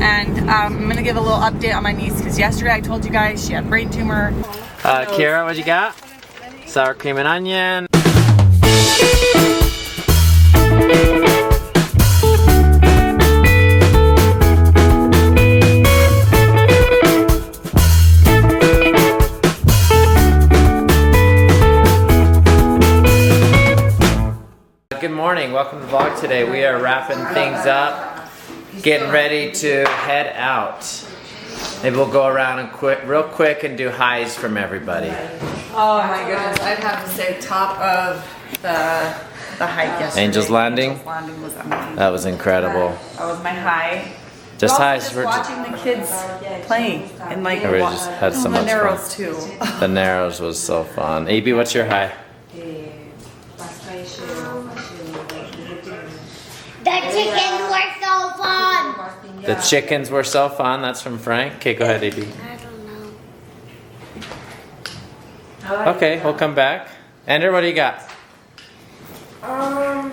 And I'm going to give a little update on my niece because yesterday I told you guys she had a brain tumor. Kira, what you got? Sour cream and onion. Good morning, welcome to the vlog today. We are wrapping things up, getting ready to head out. Maybe we'll go around and real quick and do highs from everybody. Oh my goodness, I'd have to say top of the hike yesterday. Angel's Landing? Angel's Landing was amazing. That was incredible. That was my high. Just highs. Just watching the kids playing and like Everybody just had so much the Narrows fun. too. The Narrows was so fun. AB, what's your high? The chickens were so fun! The chickens were so fun. That's from Frank. Okay, go ahead, AB. I don't know. Okay, we'll come back. Ender, what do you got? The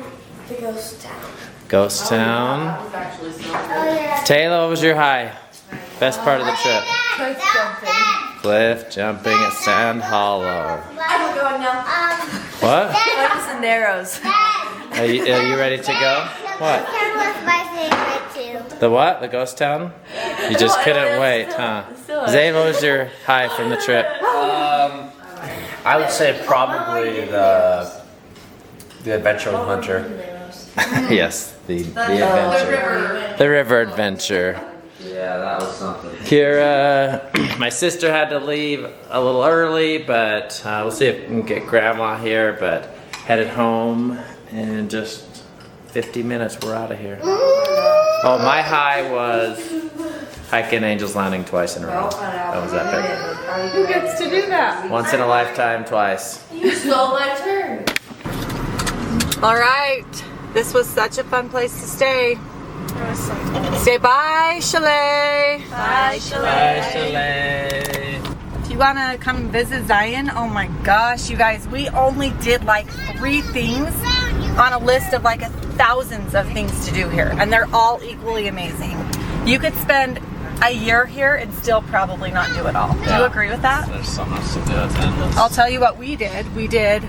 ghost town. Ghost Town. Oh yeah. Taylor, what was your high? Best part of the trip? Cliff jumping. Cliff jumping at Sand Hollow. I'm going now. What? The Narrows. Are you ready to go? What? That was my favorite too. The what? The Ghost Town? You just couldn't wait, huh? Zade, what was your high from the trip? I would say probably the Adventure with Hunter. Yes, the adventure. The river adventure. Yeah, that was something. Kira, my sister had to leave a little early, but we'll see if we can get Grandma here, but headed home in just 50 minutes, we're out of here. Oh, my high was hiking Angel's Landing twice in a row. That was epic. Who gets to do that? Once in a lifetime, twice. You stole my turn. All right, this was such a fun place to stay. Say bye, Chalet. Bye, Bye, Chalet. If you want to come visit Zion, oh my gosh, you guys, we only did like 3 things on a list of like thousands of things to do here, and they're all equally amazing. You could spend a year here and still probably not do it all. Do you agree with that? There's so much to do. It's endless. I'll tell you what we did. We did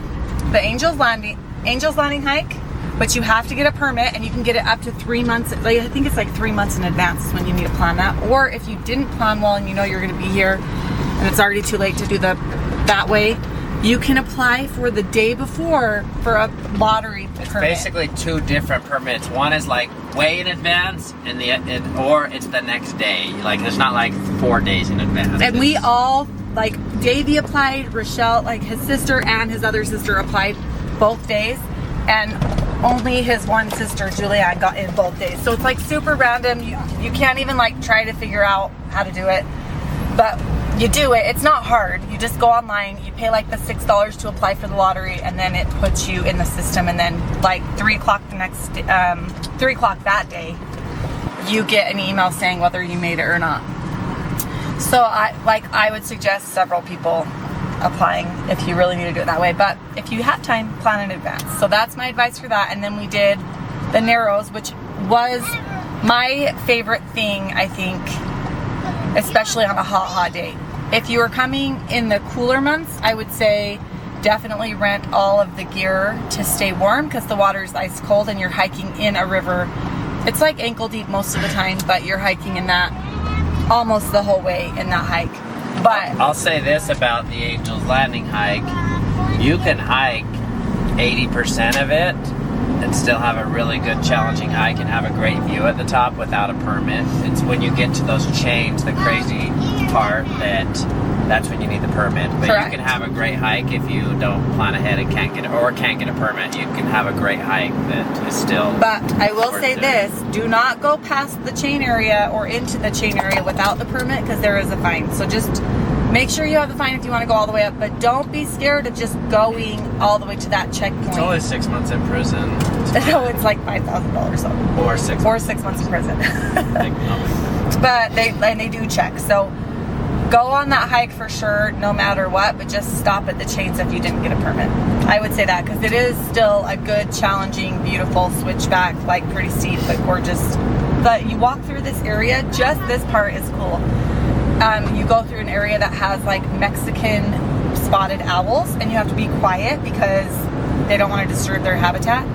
the Angel's Landing hike, but you have to get a permit, and you can get it up to 3 months. Like, I think it's like 3 months in advance is when you need to plan that. Or if you didn't plan well and you know you're going to be here and it's already too late to do that way, you can apply for the day before for a lottery It's permit. basically 2 different permits. One is like way in advance, or it's the next day. Like there's not like 4 days in advance. And we all, like Davey applied, Rochelle, like his sister and his other sister applied both days, and only his one sister, Julianne, got in both days. So it's like super random. You can't even like try to figure out how to do it, but you do it. It's not hard. You just go online, you pay like the $6 to apply for the lottery, and then it puts you in the system, and then like 3 o'clock that day, you get an email saying whether you made it or not. So I would suggest several people applying if you really need to do it that way, but if you have time, plan in advance. So that's my advice for that. And then we did the Narrows, which was my favorite thing, I think, especially on a hot day. If you were coming in the cooler months, I would say definitely rent all of the gear to stay warm, because the water is ice cold and you're hiking in a river. It's like ankle deep most of the time, but you're hiking in that almost the whole way in that hike. But I'll say this about the Angel's Landing hike. You can hike 80% of it and still have a really good challenging hike and have a great view at the top without a permit. It's when you get to those chains, the crazy part, that's when you need the permit. But correct. You can have a great hike if you don't plan ahead and can't get a permit. You can have a great hike that is still. But I will worth say it. this, do not go past the chain area or into the chain area without the permit, because there is a fine. So just make sure you have the fine if you want to go all the way up, but don't be scared of just going all the way to that checkpoint. It's only 6 months in prison. No, it's like $5,000 so. Or 6 Or 6 months in prison. Like, no. But they do check. So go on that hike for sure, no matter what, but just stop at the chains if you didn't get a permit. I would say that, because it is still a good, challenging, beautiful switchback, like pretty steep but gorgeous you walk through this area, just this part is cool. You go through an area that has like Mexican spotted owls, and you have to be quiet because they don't want to disturb their habitat.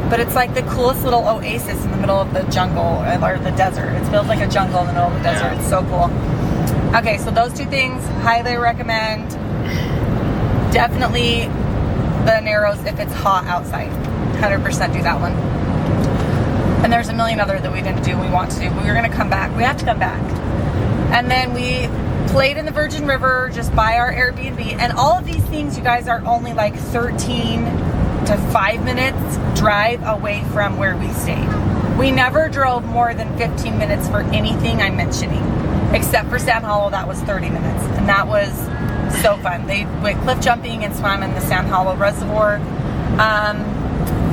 But it's like the coolest little oasis in the middle of the jungle or the desert. It feels like a jungle in the middle of the desert. It's so cool. Okay, so those two things, highly recommend. Definitely the Narrows if it's hot outside. 100% do that one. And there's a million other that we didn't do, we want to do. But we're going to come back. We have to come back. And then we played in the Virgin River just by our Airbnb. And all of these things, you guys, are only like 13 to 5 minutes drive away from where we stayed. We never drove more than 15 minutes for anything I'm mentioning. Except for Sand Hollow, that was 30 minutes. And that was so fun. They went cliff jumping and swam in the Sand Hollow Reservoir.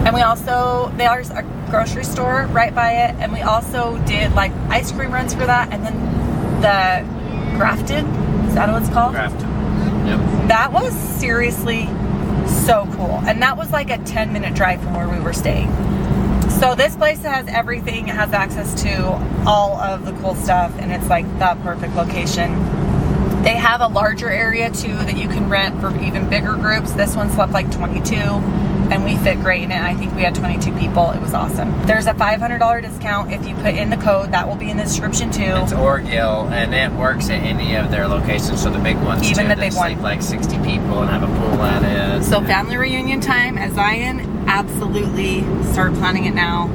And we also, there's a grocery store right by it. And we also did like ice cream runs for that. And then the Grafted, is that what it's called? Grafted. Yep. That was seriously so cool. And that was like a 10-minute drive from where we were staying. So this place has everything. It has access to all of the cool stuff, and it's like the perfect location. They have a larger area too that you can rent for even bigger groups. This one slept like 22, and we fit great in it. I think we had 22 people. It was awesome. There's a $500 discount if you put in the code. That will be in the description too. It's Orgill, and it works at any of their locations, so the big ones Even too. the big They one. sleep like 60 people and have a pool at it. So family reunion time at Zion, absolutely start planning it now.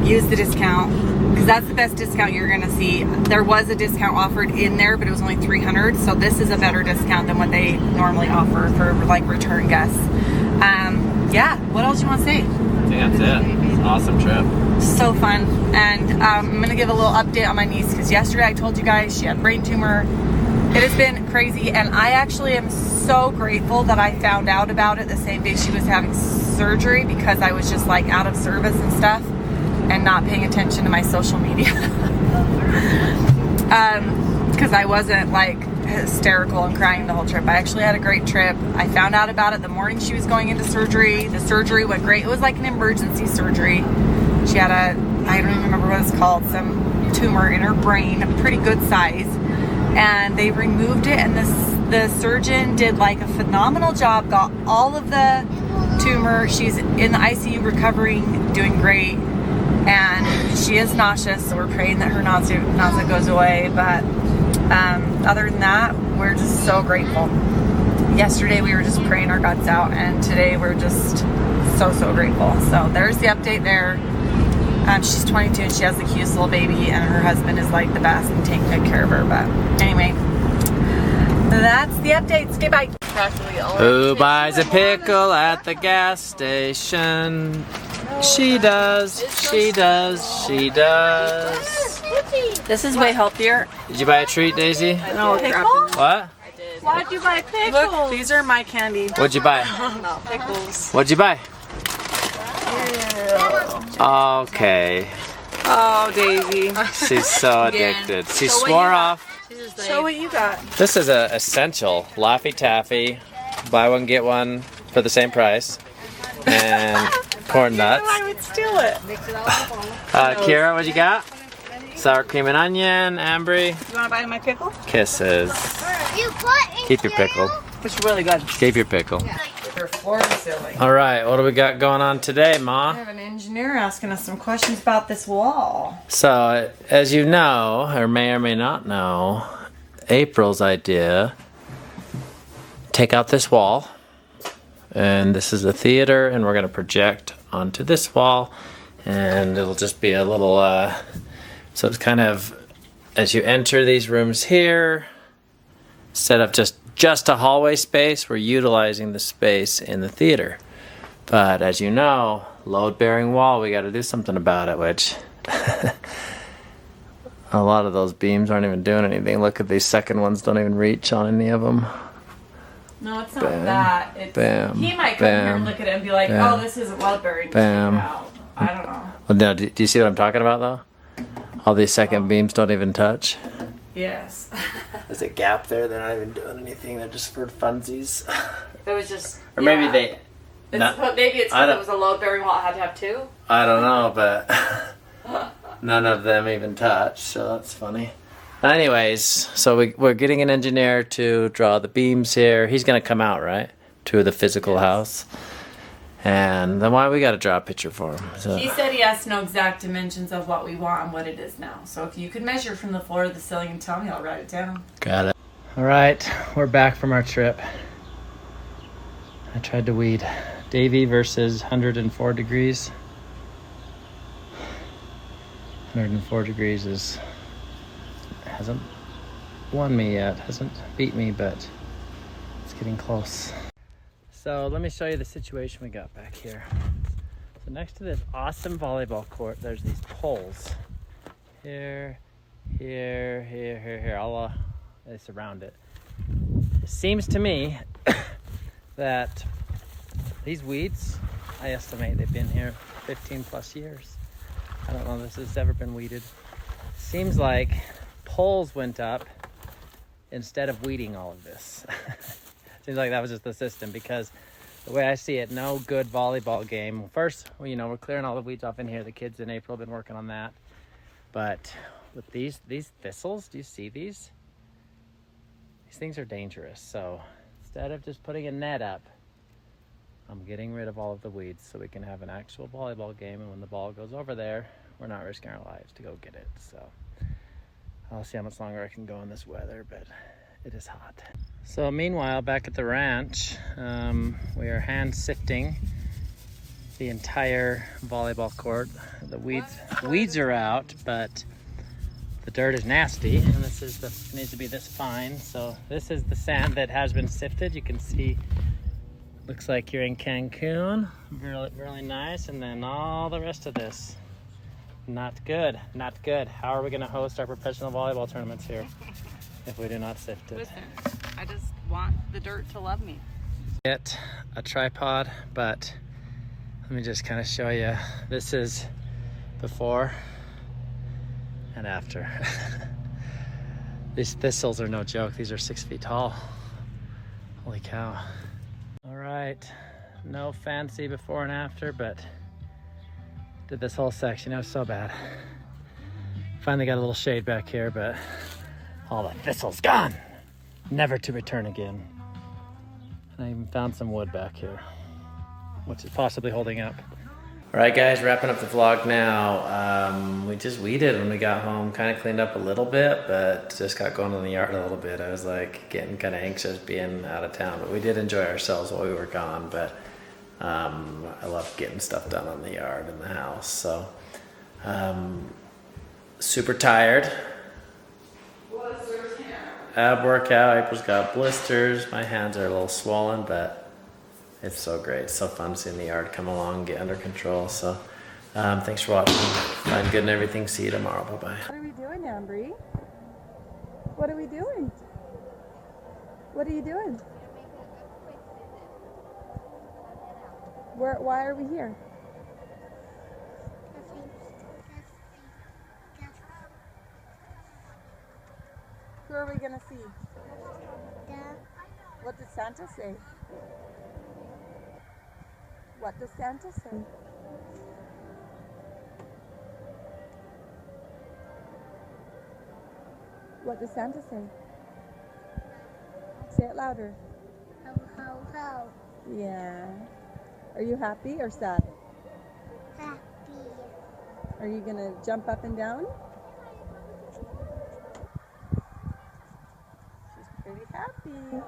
Use the discount because that's the best discount you're gonna see. There was a discount offered in there, but it was only $300. So this is a better discount than what they normally offer for like return guests. Yeah, what else do you want to say? I think that's it. It's an awesome trip. So fun. And I'm gonna give a little update on my niece because yesterday I told you guys she had a brain tumor. It has been crazy, and I actually am so grateful that I found out about it the same day she was having surgery, because I was just like out of service and stuff and not paying attention to my social media. Because I wasn't like hysterical and crying the whole trip. I actually had a great trip. I found out about it the morning she was going into surgery. The surgery went great. It was like an emergency surgery. She had I don't even remember what it's called, some tumor in her brain, a pretty good size. And they removed it, and the surgeon did like a phenomenal job, got all of the tumor. She's in the ICU recovering, doing great, and she is nauseous, so we're praying that her nausea goes away. But other than that, we're just so grateful. Yesterday we were just praying our guts out, and today we're just so grateful. So there's the update there. She's 22 and she has the cutest little baby, and her husband is like the best and taking good care of her. But anyway, that's the updates. Okay, bye. Who buys a pickle at the gas station? She does. She does. She does. This is way healthier. Did you buy a treat, Daisy? No, pickle? What? Why'd you buy pickles? Look, these are my candy. What'd you buy? Pickles. What'd you buy? Okay. Oh, Davey. She's so addicted. She swore off. Show what you got. This is a essential Laffy Taffy. Buy one, get one for the same price. And corn nuts. I would steal it. Kira, what you got? Sour cream and onion. Ambree. You want to buy my pickle? Kisses. Keep your pickle. It's really good. Keep your pickle. They're floor ceiling. All right, what do we got going on today, I Ma? have an engineer asking us some questions about this wall. So, as you know, or may not know, April's idea, take out this wall, and this is a theater, and we're going to project onto this wall, and it'll just be a little, so it's kind of, as you enter these rooms here, instead of just a hallway space, we're utilizing the space in the theater. But as you know, load-bearing wall, we got to do something about it, which a lot of those beams aren't even doing anything. Look at these second ones, don't even reach on any of them. No, it's not Bam, that. It's, bam, he might come here and bam, look at it and be like, bam, oh, this isn't load bearing. bam. I don't know. Well, no, do you see what I'm talking about, though? All these second beams don't even touch. Yes. There's a gap there. They're not even doing anything. They're just for funsies. It was just. Or maybe they... Maybe it's because it was a load bearing wall. It had to have two. I don't know, but none of them even touch, so that's funny. Anyways, so we're getting an engineer to draw the beams here. He's gonna come out, right, to the physical house. And then why we gotta draw a picture for him? So. He said he has to know exact dimensions of what we want and what it is now. So if you could measure from the floor to the ceiling and tell me, I'll write it down. Got it. All right, we're back from our trip. I tried to weed Davey versus 104 degrees. 104 degrees hasn't won me yet, hasn't beat me, but it's getting close. So let me show you the situation we got back here. So next to this awesome volleyball court, there's these poles. Here, all they surround it. It seems to me that these weeds, I estimate they've been here 15 plus years. I don't know if this has ever been weeded. Seems like poles went up instead of weeding all of this. Seems like that was just the system, because the way I see it, no good volleyball game. First, well, we're clearing all the weeds off in here. The kids in April have been working on that. But with these thistles, do you see these? These things are dangerous. So instead of just putting a net up, I'm getting rid of all of the weeds so we can have an actual volleyball game. And when the ball goes over there, we're not risking our lives to go get it. So I'll see how much longer I can go in this weather, but it is hot. So meanwhile, back at the ranch, we are hand sifting the entire volleyball court. The weeds are out, but the dirt is nasty, and this is it needs to be this fine. So this is the sand that has been sifted. You can see, looks like you're in Cancun. Really, really nice. And then all the rest of this, not good, not good. How are we gonna host our professional volleyball tournaments here if we do not sift it? Listen, I just want the dirt to love me. Get a tripod, but let me just kind of show you. This is before and after. These thistles are no joke. These are 6 feet tall. Holy cow. All right, no fancy before and after, but did this whole section. It was so bad. Finally got a little shade back here, but all the thistles gone, never to return again. And I even found some wood back here, which is possibly holding up. All right, guys, wrapping up the vlog now. We just weeded when we got home, kind of cleaned up a little bit, but just got going in the yard a little bit. I was like getting kind of anxious being out of town, but we did enjoy ourselves while we were gone. But I love getting stuff done on the yard and the house. So super tired. Ab workout. April's got blisters. My hands are a little swollen, but it's so great. It's so fun seeing the yard come along, get under control. So thanks for watching. Find good and everything. See you tomorrow. Bye-bye. What are we doing, Ambree? What are we doing? What are you doing? Why are we here? Who are we gonna see? What did Santa say? What does Santa say? What does Santa say? Say it louder. Ho, ho, ho. Yeah. Are you happy or sad? Happy. Are you gonna jump up and down? She's pretty happy.